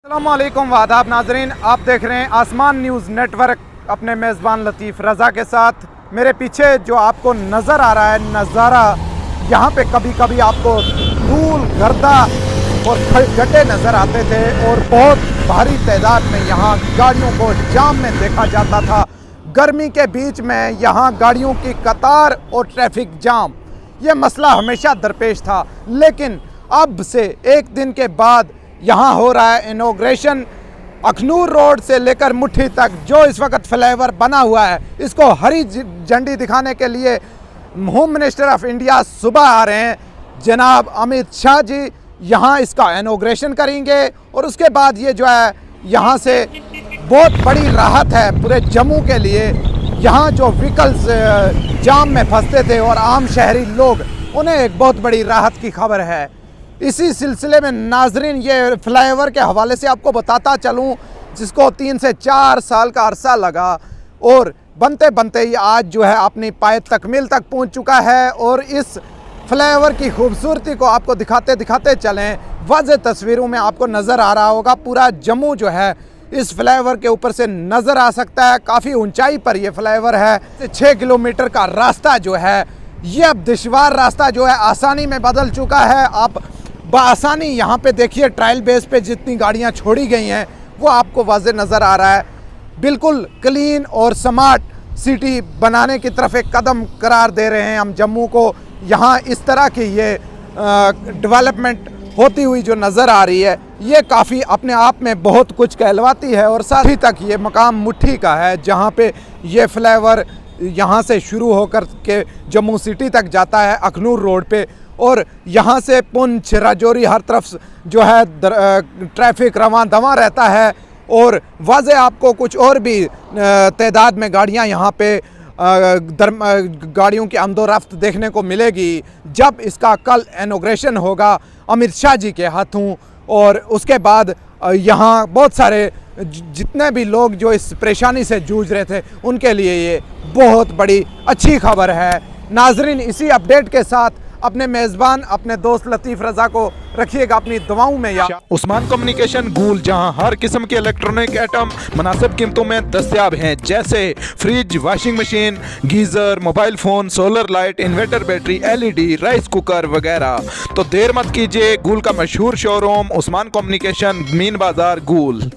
अस्सलामुअलैकुम वादाब नाजरीन, आप देख रहे हैं आसमान न्यूज़ नेटवर्क अपने मेज़बान लतीफ़ रज़ा के साथ। मेरे पीछे जो आपको नज़र आ रहा है नज़ारा, यहाँ पे कभी कभी आपको धूल गर्दा और गड्ढे नज़र आते थे और बहुत भारी तादाद में यहाँ गाड़ियों को जाम में देखा जाता था। गर्मी के बीच में यहाँ गाड़ियों की कतार और ट्रैफिक जाम, ये मसला हमेशा दरपेश था। लेकिन अब से एक दिन के बाद यहाँ हो रहा है इनॉग्रेशन। अखनूर रोड से लेकर मुट्ठी तक जो इस वक्त फ्लाईओवर बना हुआ है, इसको हरी झंडी दिखाने के लिए होम मिनिस्टर ऑफ इंडिया सुबह आ रहे हैं। जनाब अमित शाह जी यहाँ इसका इनॉग्रेशन करेंगे और उसके बाद ये जो है यहाँ से बहुत बड़ी राहत है पूरे जम्मू के लिए। यहाँ जो व्हीकल्स जाम में फंसते थे और आम शहरी लोग, उन्हें एक बहुत बड़ी राहत की खबर है। इसी सिलसिले में नाजरीन, ये फ्लाईओवर के हवाले से आपको बताता चलूँ, जिसको 3 से 4 साल का अरसा लगा और बनते बनते ये आज जो है अपनी पाए तकमील तक पहुंच चुका है। और इस फ्लाईओवर की खूबसूरती को आपको दिखाते दिखाते चलें, वाज़ेह तस्वीरों में आपको नज़र आ रहा होगा पूरा जम्मू जो है इस फ्लाईओवर के ऊपर से नज़र आ सकता है। काफ़ी ऊंचाई पर यह फ्लाईओवर है। 6 किलोमीटर का रास्ता जो है, ये अब दुश्वार रास्ता जो है आसानी में बदल चुका है। आप बआसानी यहाँ पे देखिए, ट्रायल बेस पे जितनी गाड़ियाँ छोड़ी गई हैं वो आपको वाज़ेह नज़र आ रहा है। बिल्कुल क्लीन और स्मार्ट सिटी बनाने की तरफ एक कदम करार दे रहे हैं हम जम्मू को। यहाँ इस तरह की ये डेवलपमेंट होती हुई जो नज़र आ रही है, ये काफ़ी अपने आप में बहुत कुछ कहलवाती है। और साथ ही तक ये मकाम मुट्ठी का है, जहाँ पे ये फ्लाईओवर यहाँ से शुरू होकर के जम्मू सिटी तक जाता है अखनूर रोड पे। और यहाँ से पुंछ राजौरी हर तरफ जो है ट्रैफिक रवां दवां रहता है। और वाज़ेह आपको कुछ और भी तादाद में गाड़ियाँ यहाँ पे गाड़ियों की आमदोरफ्त देखने को मिलेगी जब इसका कल इनॉग्रेशन होगा अमित शाह जी के हाथों। और उसके बाद यहाँ बहुत सारे जितने भी लोग जो इस परेशानी से जूझ रहे थे, उनके लिए ये बहुत बड़ी अच्छी खबर है। नाजरीन, इसी अपडेट के साथ अपने मेज़बान अपने दोस्त लतीफ़ रज़ा को रखिएगा अपनी दुआओं में याद। उस्मान कम्युनिकेशन गूल, जहां हर किस्म के इलेक्ट्रॉनिक आइटम मुनासिब कीमतों में दस्तयाब हैं, जैसे fridge, washing machine, geyser, mobile phone, solar light, inverter battery, LED, rice cooker वगैरह। तो देर मत कीजिए, गूल का मशहूर शोरूम उस्मान कम्युनिकेशन, मीन बाज़ार, गूल।